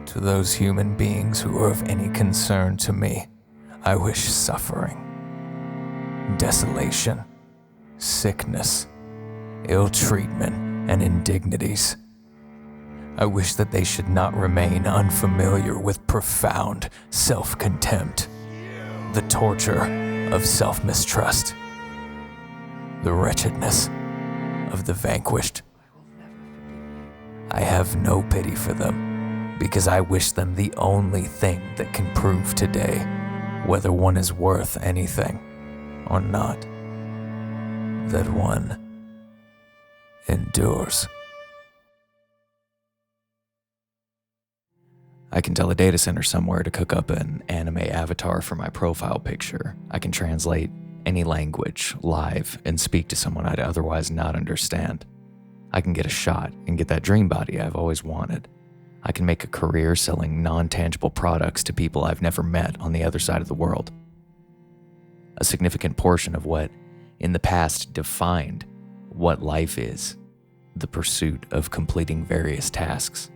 To those human beings who are of any concern to me, I wish suffering, desolation, sickness, ill treatment, and indignities. I wish that they should not remain unfamiliar with profound self-contempt, the torture of self-mistrust, the wretchedness of the vanquished. I have no pity for them, because I wish them the only thing that can prove today whether one is worth anything or not. That one endures. I can tell a data center somewhere to cook up an anime avatar for my profile picture. I can translate any language live and speak to someone I'd otherwise not understand. I can get a shot and get that dream body I've always wanted. I can make a career selling non-tangible products to people I've never met on the other side of the world. A significant portion of what, in the past, defined what life is, the pursuit of completing various tasks,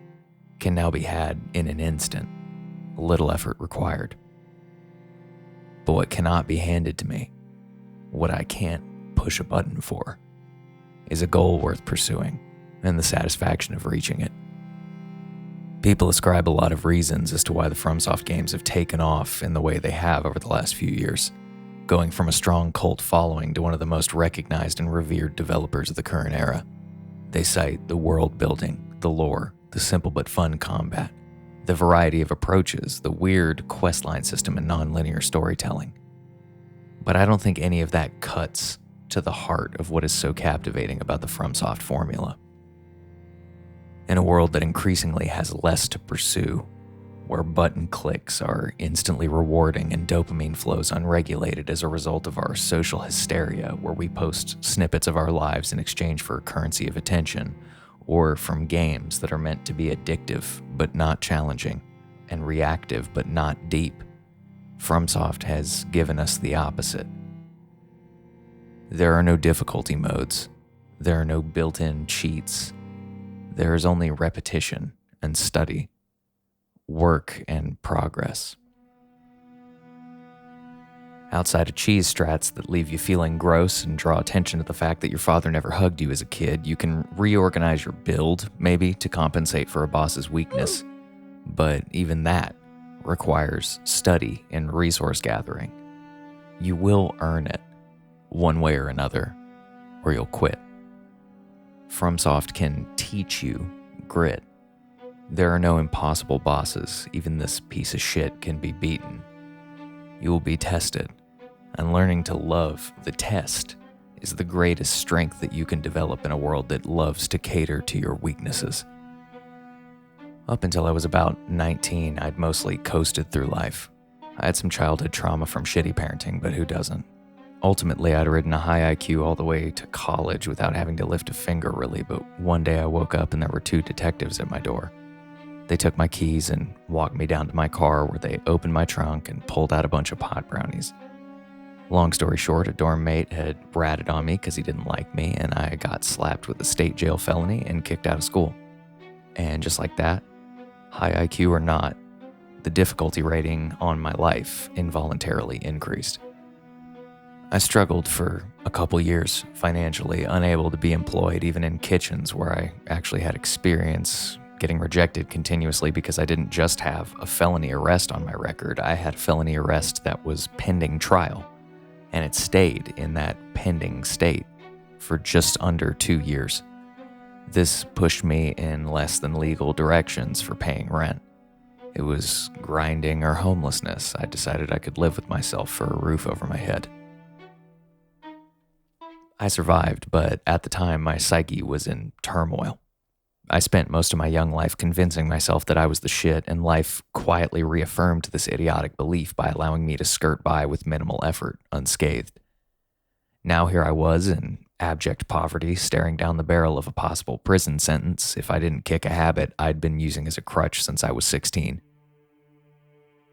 can now be had in an instant, little effort required. But what cannot be handed to me, what I can't push a button for, is a goal worth pursuing and the satisfaction of reaching it. People ascribe a lot of reasons as to why the FromSoft games have taken off in the way they have over the last few years, going from a strong cult following to one of the most recognized and revered developers of the current era. They cite the world building, the lore, the simple but fun combat, the variety of approaches, the weird questline system, and non-linear storytelling. But I don't think any of that cuts to the heart of what is so captivating about the FromSoft formula. In a world that increasingly has less to pursue, where button clicks are instantly rewarding and dopamine flows unregulated as a result of our social hysteria, where we post snippets of our lives in exchange for a currency of attention, or from games that are meant to be addictive but not challenging, and reactive but not deep, FromSoft has given us the opposite. There are no difficulty modes. There are no built-in cheats. There is only repetition and study, work and progress. Outside of cheese strats that leave you feeling gross and draw attention to the fact that your father never hugged you as a kid, you can reorganize your build, maybe, to compensate for a boss's weakness. But even that requires study and resource gathering. You will earn it, one way or another, or you'll quit. FromSoft can teach you grit. There are no impossible bosses. Even this piece of shit can be beaten. You will be tested, and learning to love the test is the greatest strength that you can develop in a world that loves to cater to your weaknesses. Up until I was about 19, I'd mostly coasted through life. I had some childhood trauma from shitty parenting, but who doesn't? Ultimately, I'd ridden a high IQ all the way to college without having to lift a finger really, but one day I woke up and there were 2 detectives at my door. They took my keys and walked me down to my car, where they opened my trunk and pulled out a bunch of pot brownies. Long story short, a dorm mate had ratted on me because he didn't like me, and I got slapped with a state jail felony and kicked out of school. And just like that, high IQ or not, the difficulty rating on my life involuntarily increased. I struggled for a couple years financially, unable to be employed even in kitchens where I actually had experience, getting rejected continuously because I didn't just have a felony arrest on my record. I had a felony arrest that was pending trial, and it stayed in that pending state for just under 2 years. This pushed me in less than legal directions for paying rent. It was grinding or homelessness. I decided I could live with myself for a roof over my head. I survived, but at the time my psyche was in turmoil. I spent most of my young life convincing myself that I was the shit, and life quietly reaffirmed this idiotic belief by allowing me to skirt by with minimal effort, unscathed. Now here I was in abject poverty, staring down the barrel of a possible prison sentence if I didn't kick a habit I'd been using as a crutch since I was 16.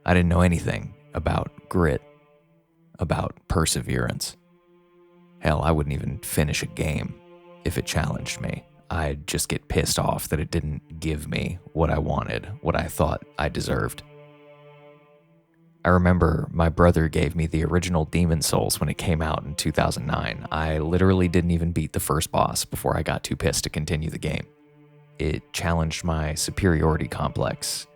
I didn't know anything about grit, about perseverance. Hell, I wouldn't even finish a game if it challenged me. I'd just get pissed off that it didn't give me what I wanted, what I thought I deserved. I remember my brother gave me the original Demon Souls when it came out in 2009. I literally didn't even beat the first boss before I got too pissed to continue the game. It challenged my superiority complex,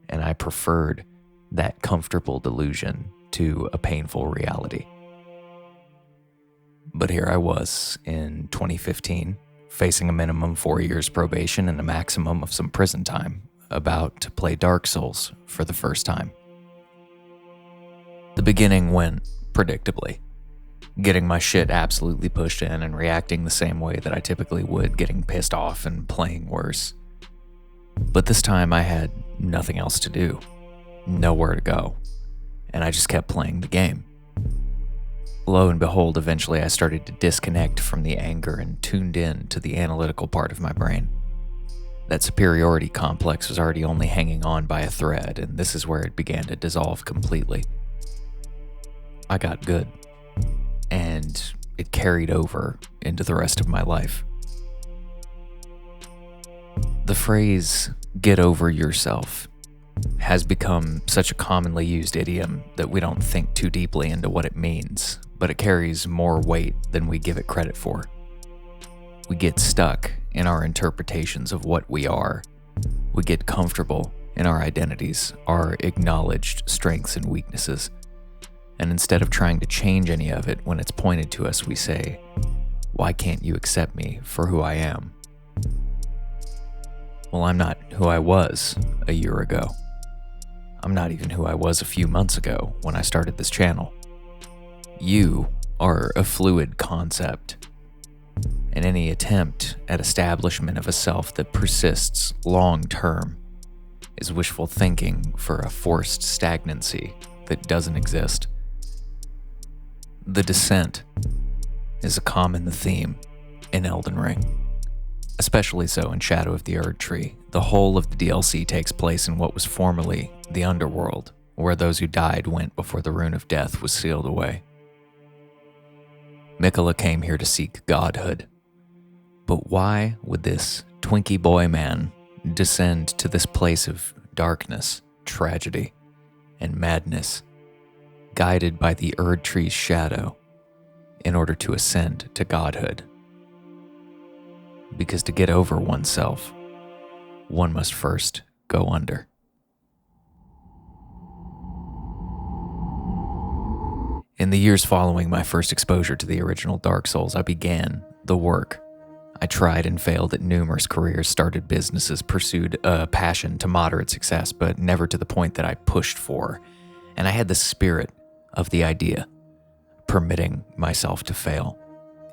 and I preferred that comfortable delusion to a painful reality. But here I was in 2015, facing a minimum 4 years probation and a maximum of some prison time, about to play Dark Souls for the first time. The beginning went predictably, getting my shit absolutely pushed in and reacting the same way that I typically would, getting pissed off and playing worse. But this time I had nothing else to do, nowhere to go, and I just kept playing the game. Lo and behold, eventually I started to disconnect from the anger and tuned in to the analytical part of my brain. That superiority complex was already only hanging on by a thread, and this is where it began to dissolve completely. I got good, and it carried over into the rest of my life. The phrase, "get over yourself," has become such a commonly used idiom that we don't think too deeply into what it means, but it carries more weight than we give it credit for. We get stuck in our interpretations of what we are. We get comfortable in our identities, our acknowledged strengths and weaknesses. And instead of trying to change any of it when it's pointed to us, we say, "Why can't you accept me for who I am?" Well, I'm not who I was a year ago. I'm not even who I was a few months ago when I started this channel. You are a fluid concept, and any attempt at establishment of a self that persists long term is wishful thinking for a forced stagnancy that doesn't exist. The descent is a common theme in Elden Ring, especially so in Shadow of the Erdtree. The whole of the DLC takes place in what was formerly the underworld, where those who died went before the rune of death was sealed away. Miquella came here to seek godhood. But why would this Twinkie boy man descend to this place of darkness, tragedy, and madness, guided by the Erdtree's shadow, in order to ascend to godhood? Because to get over oneself, one must first go under. In the years following my first exposure to the original Dark Souls, I began the work. I tried and failed at numerous careers, started businesses, pursued a passion to moderate success, but never to the point that I pushed for. And I had the spirit of the idea, permitting myself to fail,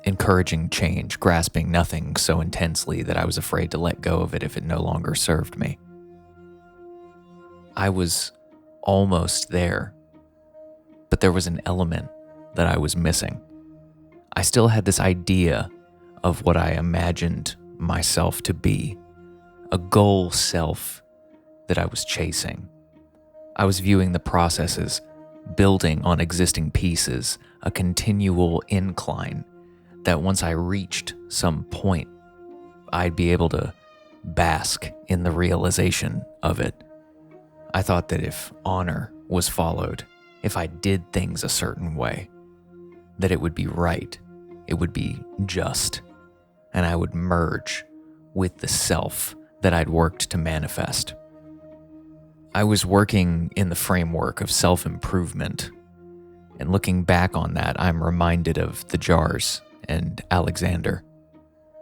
encouraging change, grasping nothing so intensely that I was afraid to let go of it if it no longer served me. I was almost there, but there was an element that I was missing. I still had this idea of what I imagined myself to be, a goal self that I was chasing. I was viewing the process as building on existing pieces, a continual incline that once I reached some point, I'd be able to bask in the realization of it. I thought that if honor was followed, if I did things a certain way, that it would be right, it would be just, and I would merge with the self that I'd worked to manifest. I was working in the framework of self-improvement, and looking back on that, I'm reminded of the jars and Alexander,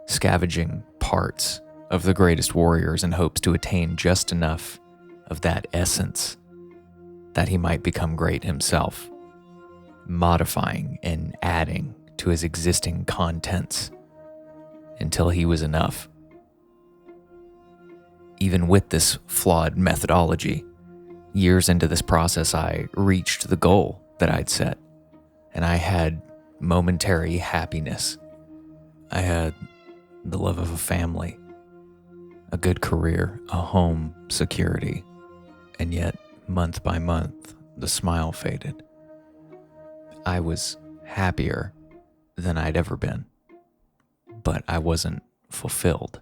scavenging parts of the greatest warriors in hopes to attain just enough of that essence that he might become great himself, modifying and adding to his existing contents until he was enough. Even with this flawed methodology, years into this process, I reached the goal that I'd set, and I had momentary happiness. I had the love of a family, a good career, a home, security, and yet, month by month, the smile faded. I was happier than I'd ever been, but I wasn't fulfilled.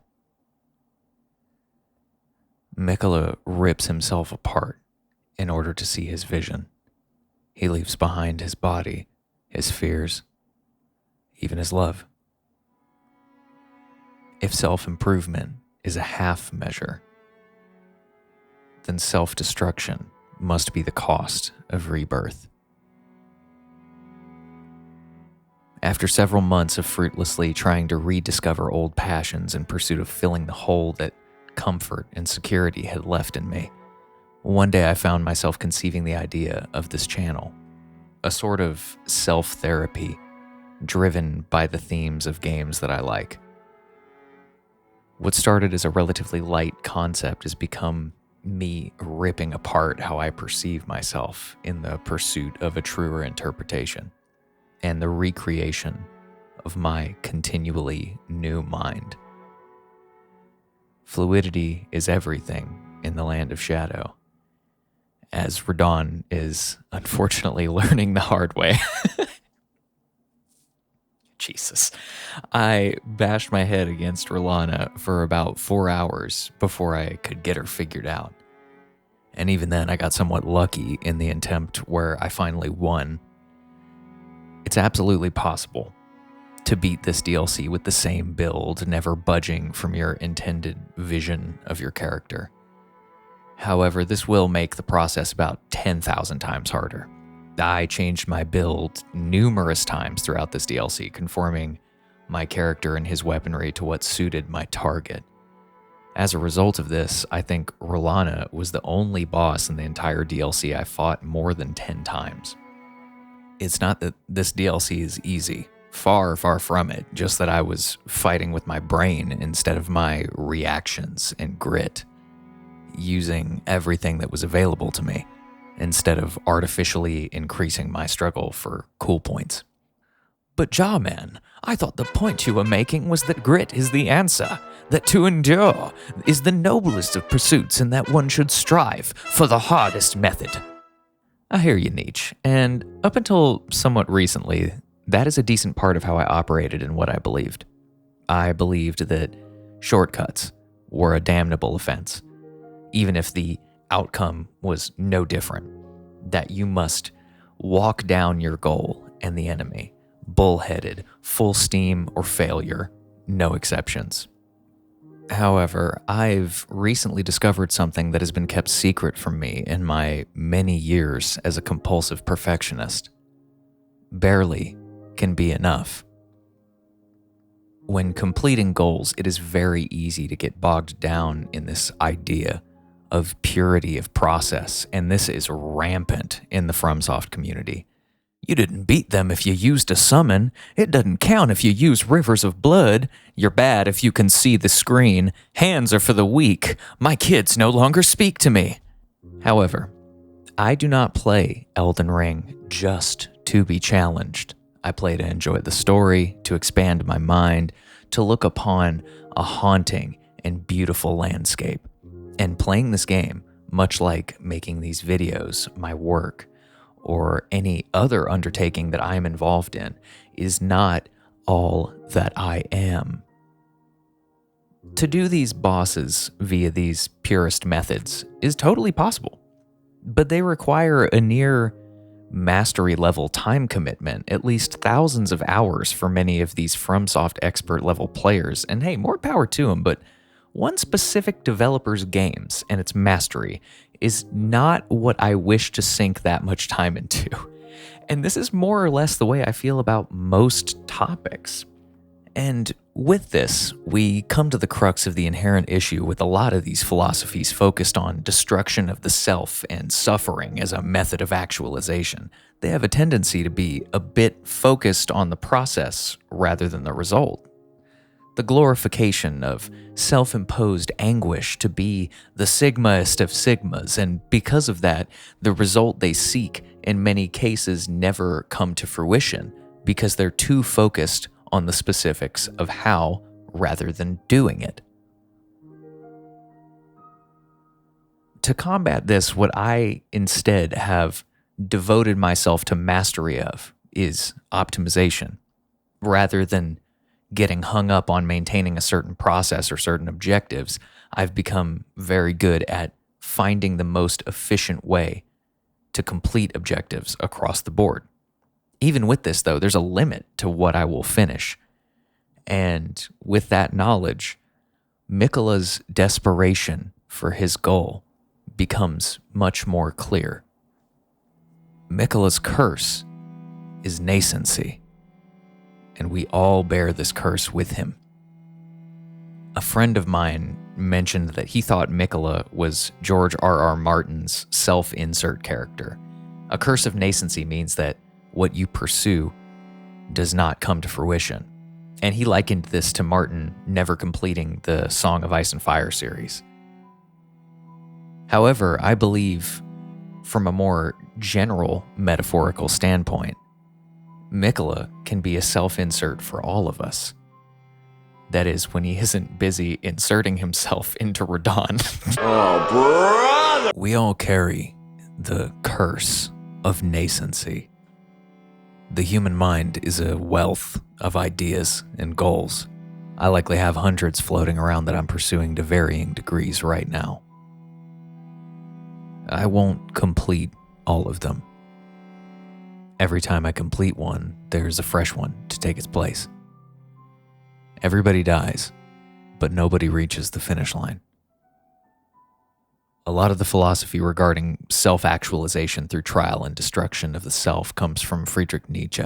Miquella rips himself apart in order to see his vision. He leaves behind his body, his fears, even his love. If self-improvement is a half measure, then self-destruction must be the cost of rebirth. After several months of fruitlessly trying to rediscover old passions in pursuit of filling the hole that comfort and security had left in me, one day I found myself conceiving the idea of this channel, a sort of self-therapy driven by the themes of games that I like. What started as a relatively light concept has become me ripping apart how I perceive myself in the pursuit of a truer interpretation and the recreation of my continually new mind. Fluidity is everything in the land of shadow, as Radon is unfortunately learning the hard way. Jesus. I bashed my head against Rolana for about 4 hours before I could get her figured out. And even then, I got somewhat lucky in the attempt where I finally won. It's absolutely possible to beat this DLC with the same build, never budging from your intended vision of your character. However, this will make the process about 10,000 times harder. I changed my build numerous times throughout this DLC, conforming my character and his weaponry to what suited my target. As a result of this, I think Rolana was the only boss in the entire DLC I fought more than 10 times. It's not that this DLC is easy. Far, far from it, just that I was fighting with my brain instead of my reactions and grit, using everything that was available to me, instead of artificially increasing my struggle for cool points. But Jarman, I thought the point you were making was that grit is the answer, that to endure is the noblest of pursuits and that one should strive for the hardest method. I hear you, Nietzsche, and up until somewhat recently, that is a decent part of how I operated and what I believed. I believed that shortcuts were a damnable offense, even if the outcome was no different, that you must walk down your goal and the enemy, bullheaded, full steam or failure, no exceptions. However, I've recently discovered something that has been kept secret from me in my many years as a compulsive perfectionist. Barely can be enough. When completing goals, it is very easy to get bogged down in this idea of purity of process, and this is rampant in the FromSoft community. You didn't beat them if you used a summon. It doesn't count if you use rivers of blood. You're bad if you can see the screen. Hands are for the weak. My kids no longer speak to me. However, I do not play Elden Ring just to be challenged. I play to enjoy the story, to expand my mind, to look upon a haunting and beautiful landscape. And playing this game, much like making these videos, my work, or any other undertaking that I am involved in, is not all that I am. To do these bosses via these purest methods is totally possible, but they require a near mastery level time commitment, at least thousands of hours for many of these FromSoft expert level players, and hey, more power to them, but one specific developer's games and its mastery is not what I wish to sink that much time into. And this is more or less the way I feel about most topics. And with this, we come to the crux of the inherent issue with a lot of these philosophies focused on destruction of the self and suffering as a method of actualization. They have a tendency to be a bit focused on the process rather than the result. The glorification of self-imposed anguish to be the sigmaest of sigmas, and because of that, the result they seek in many cases never come to fruition because they're too focused on the specifics of how rather than doing it. To combat this, what I instead have devoted myself to mastery of is optimization, rather than getting hung up on maintaining a certain process or certain objectives, I've become very good at finding the most efficient way to complete objectives across the board. Even with this, though, there's a limit to what I will finish. And with that knowledge, Miquella's desperation for his goal becomes much more clear. Miquella's curse is nascency, and we all bear this curse with him. A friend of mine mentioned that he thought Miquella was George R.R. Martin's self-insert character. A curse of nascency means that what you pursue does not come to fruition. And he likened this to Martin never completing the Song of Ice and Fire series. However, I believe, from a more general metaphorical standpoint, Miquella can be a self-insert for all of us. That is, when he isn't busy inserting himself into Radon. Oh, brother! We all carry the curse of nascency. The human mind is a wealth of ideas and goals. I likely have hundreds floating around that I'm pursuing to varying degrees right now. I won't complete all of them. Every time I complete one, there's a fresh one to take its place. Everybody dies, but nobody reaches the finish line. A lot of the philosophy regarding self-actualization through trial and destruction of the self comes from Friedrich Nietzsche,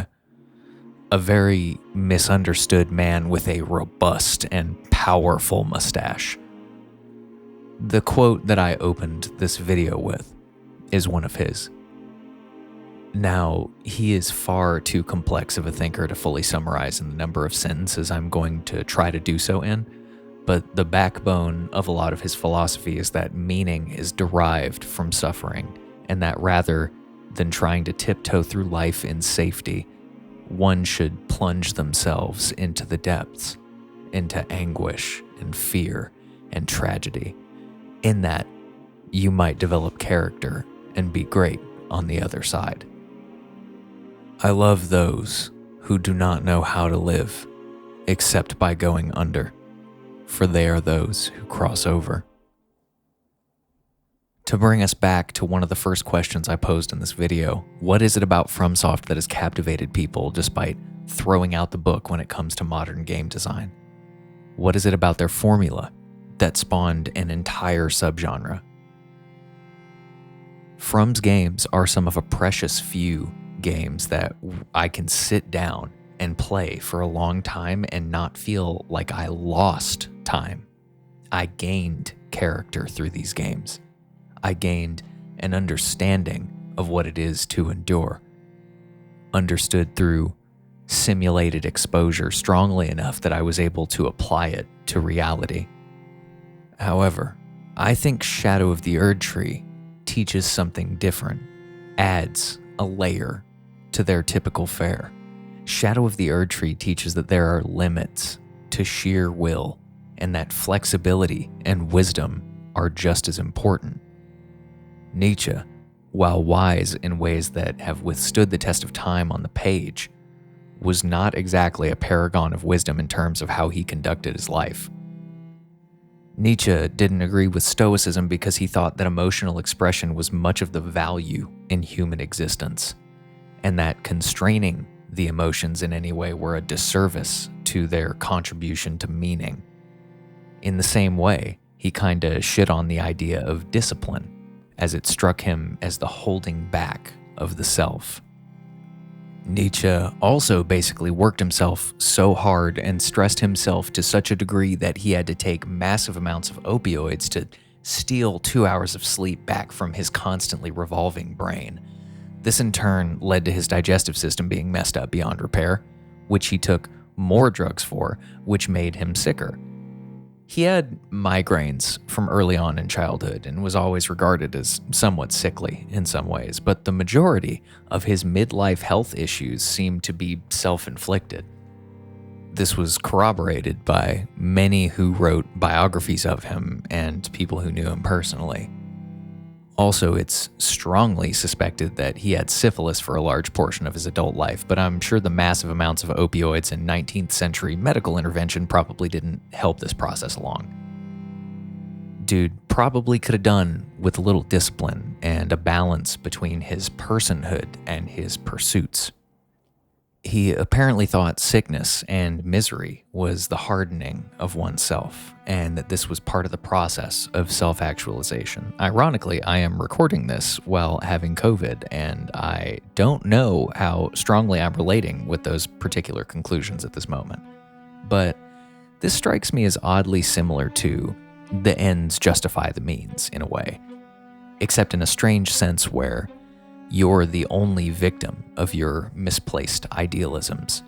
a very misunderstood man with a robust and powerful mustache. The quote that I opened this video with is one of his. Now, he is far too complex of a thinker to fully summarize in the number of sentences I'm going to try to do so in, but the backbone of a lot of his philosophy is that meaning is derived from suffering, and that rather than trying to tiptoe through life in safety, one should plunge themselves into the depths, into anguish and fear and tragedy. In that, you might develop character and be great on the other side. I love those who do not know how to live except by going under, for they are those who cross over. To bring us back to one of the first questions I posed in this video, what is it about FromSoft that has captivated people despite throwing out the book when it comes to modern game design? What is it about their formula that spawned an entire subgenre? From's games are some of a precious few games that I can sit down and play for a long time and not feel like I lost time. I gained character through these games. I gained an understanding of what it is to endure. Understood through simulated exposure strongly enough that I was able to apply it to reality. However, I think Shadow of the Erdtree teaches something different, adds a layer to their typical fare. Shadow of the Erdtree teaches that there are limits to sheer will, and that flexibility and wisdom are just as important. Nietzsche, while wise in ways that have withstood the test of time on the page, was not exactly a paragon of wisdom in terms of how he conducted his life. Nietzsche didn't agree with Stoicism because he thought that emotional expression was much of the value in human existence, and that constraining the emotions in any way were a disservice to their contribution to meaning. In the same way, he kinda shit on the idea of discipline, as it struck him as the holding back of the self. Nietzsche also basically worked himself so hard and stressed himself to such a degree that he had to take massive amounts of opioids to steal 2 hours of sleep back from his constantly revolving brain. This in turn led to his digestive system being messed up beyond repair, which he took more drugs for, which made him sicker. He had migraines from early on in childhood and was always regarded as somewhat sickly in some ways, but the majority of his midlife health issues seemed to be self-inflicted. This was corroborated by many who wrote biographies of him and people who knew him personally. Also, it's strongly suspected that he had syphilis for a large portion of his adult life, but I'm sure the massive amounts of opioids and 19th century medical intervention probably didn't help this process along. Dude probably could have done with a little discipline and a balance between his personhood and his pursuits. He apparently thought sickness and misery was the hardening of oneself, and that this was part of the process of self-actualization. Ironically, I am recording this while having COVID, and I don't know how strongly I'm relating with those particular conclusions at this moment. But this strikes me as oddly similar to the ends justify the means, in a way, except in a strange sense where you're the only victim of your misplaced idealisms.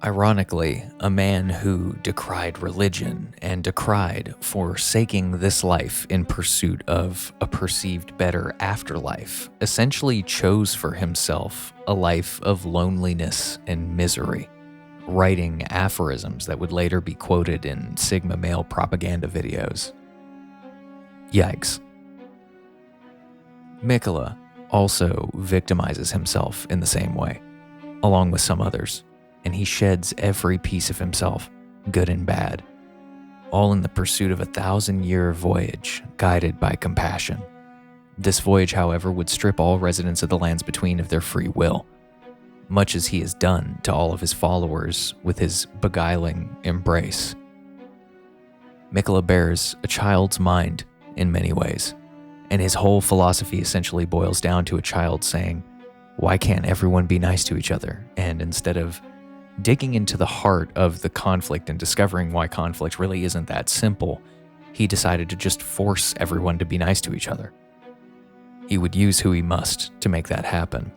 Ironically, a man who decried religion and decried forsaking this life in pursuit of a perceived better afterlife essentially chose for himself a life of loneliness and misery, writing aphorisms that would later be quoted in Sigma male propaganda videos. Yikes. Miquella also victimizes himself in the same way, along with some others, and he sheds every piece of himself, good and bad, all in the pursuit of a 1,000-year voyage guided by compassion. This voyage, however, would strip all residents of the lands between of their free will, much as he has done to all of his followers with his beguiling embrace. Miquella bears a child's mind in many ways, and his whole philosophy essentially boils down to a child saying, why can't everyone be nice to each other? And instead of digging into the heart of the conflict and discovering why conflict really isn't that simple, he decided to just force everyone to be nice to each other. He would use who he must to make that happen.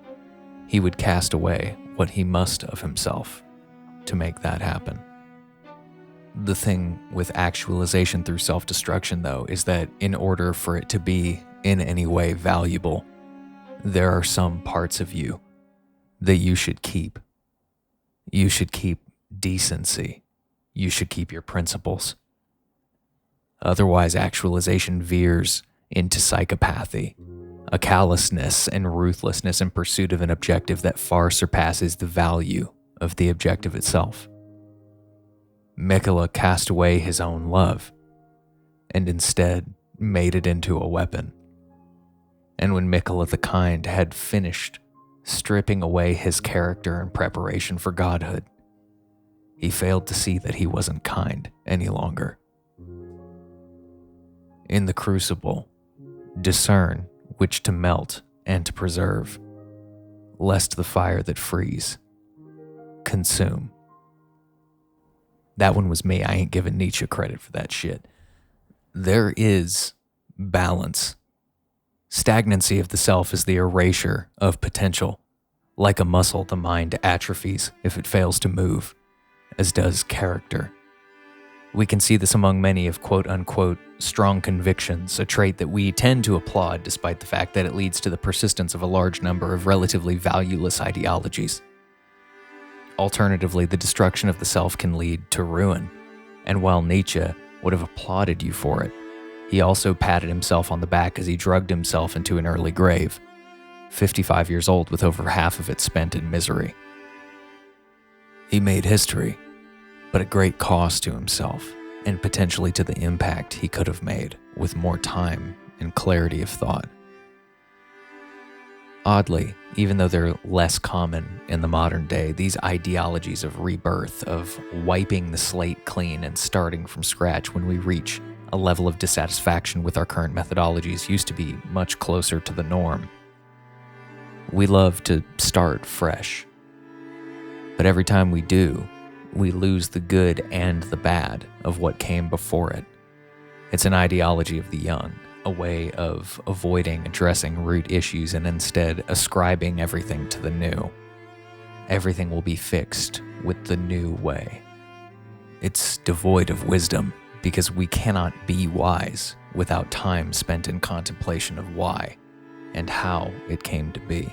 He would cast away what he must of himself to make that happen. The thing with actualization through self-destruction, though, is that in order for it to be in any way valuable, there are some parts of you that you should keep. You should keep decency. You should keep your principles. Otherwise, actualization veers into psychopathy, a callousness and ruthlessness in pursuit of an objective that far surpasses the value of the objective itself. Miquella cast away his own love, and instead made it into a weapon. And when Miquella the Kind had finished stripping away his character in preparation for godhood, he failed to see that he wasn't kind any longer. In the crucible, discern which to melt and to preserve, lest the fire that frees consume. That one was me. I ain't giving Nietzsche credit for that shit. There is balance. Stagnancy of the self is the erasure of potential. Like a muscle, the mind atrophies if it fails to move, as does character. We can see this among many of quote-unquote strong convictions, a trait that we tend to applaud despite the fact that it leads to the persistence of a large number of relatively valueless ideologies. Alternatively, the destruction of the self can lead to ruin, and while Nietzsche would have applauded you for it, he also patted himself on the back as he drugged himself into an early grave, 55 years old with over half of it spent in misery. He made history, but at great cost to himself, and potentially to the impact he could have made with more time and clarity of thought. Oddly, even though they're less common in the modern day, these ideologies of rebirth, of wiping the slate clean and starting from scratch when we reach a level of dissatisfaction with our current methodologies, used to be much closer to the norm. We love to start fresh, but every time we do, we lose the good and the bad of what came before it. It's an ideology of the young, a way of avoiding addressing root issues and instead ascribing everything to the new. Everything will be fixed with the new way. It's devoid of wisdom because we cannot be wise without time spent in contemplation of why and how it came to be.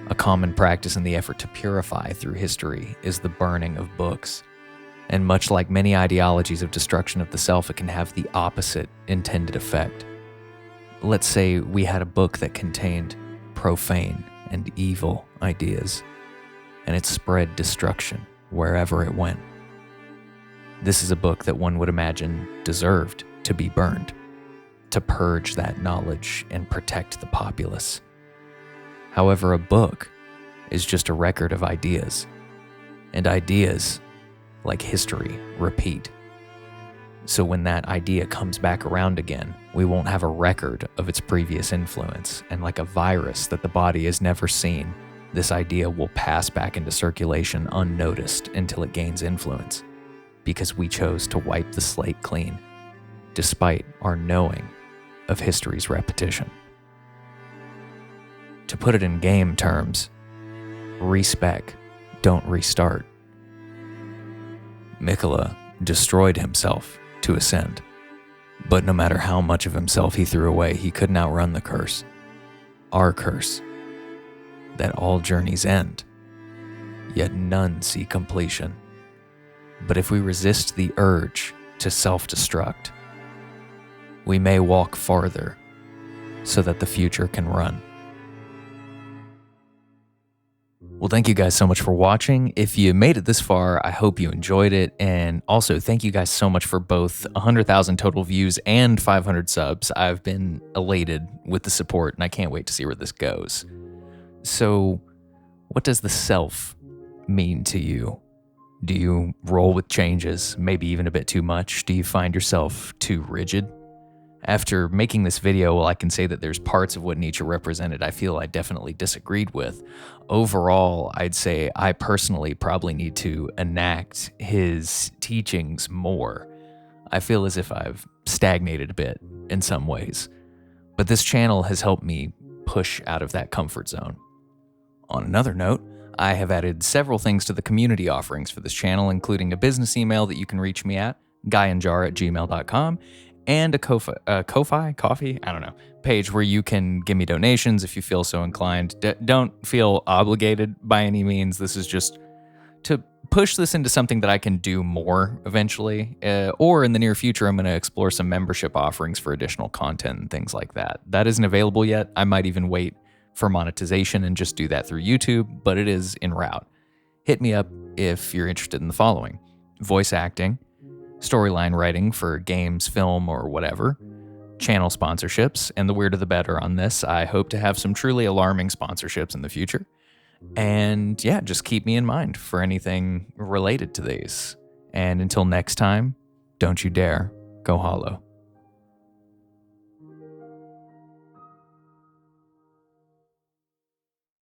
A common practice in the effort to purify through history is the burning of books. And much like many ideologies of destruction of the self, it can have the opposite intended effect. Let's say we had a book that contained profane and evil ideas, and it spread destruction wherever it went. This is a book that one would imagine deserved to be burned, to purge that knowledge and protect the populace. However, a book is just a record of ideas, and ideas, like history, repeat. So when that idea comes back around again, we won't have a record of its previous influence, and like a virus that the body has never seen, this idea will pass back into circulation unnoticed until it gains influence, because we chose to wipe the slate clean, despite our knowing of history's repetition. To put it in game terms, respec, don't restart. Miquella destroyed himself to ascend, but no matter how much of himself he threw away, he couldn't outrun the curse. Our curse, that all journeys end, yet none see completion. But if we resist the urge to self-destruct, we may walk farther so that the future can run. Well, thank you guys so much for watching. If you made it this far, I hope you enjoyed it. And also, thank you guys so much for both 100,000 total views and 500 subs. I've been elated with the support, and I can't wait to see where this goes. So, what does the self mean to you? Do you roll with changes, maybe even a bit too much? Do you find yourself too rigid? After making this video, well, I can say that there's parts of what Nietzsche represented I feel I definitely disagreed with. Overall, I'd say I personally probably need to enact his teachings more. I feel as if I've stagnated a bit in some ways. But this channel has helped me push out of that comfort zone. On another note, I have added several things to the community offerings for this channel, including a business email that you can reach me at, guyandjar@gmail.com, and a Ko-fi page where you can give me donations if you feel so inclined. Don't feel obligated by any means. This is just to push this into something that I can do more eventually, or in the near future, I'm going to explore some membership offerings for additional content and things like that. That isn't available yet. I might even wait for monetization and just do that through YouTube, but it is en route. Hit me up if you're interested in the following: voice acting, storyline writing for games, film, or whatever, channel sponsorships, and the weirder the better on this. I hope to have some truly alarming sponsorships in the future. And yeah, just keep me in mind for anything related to these. And until next time, don't you dare go hollow.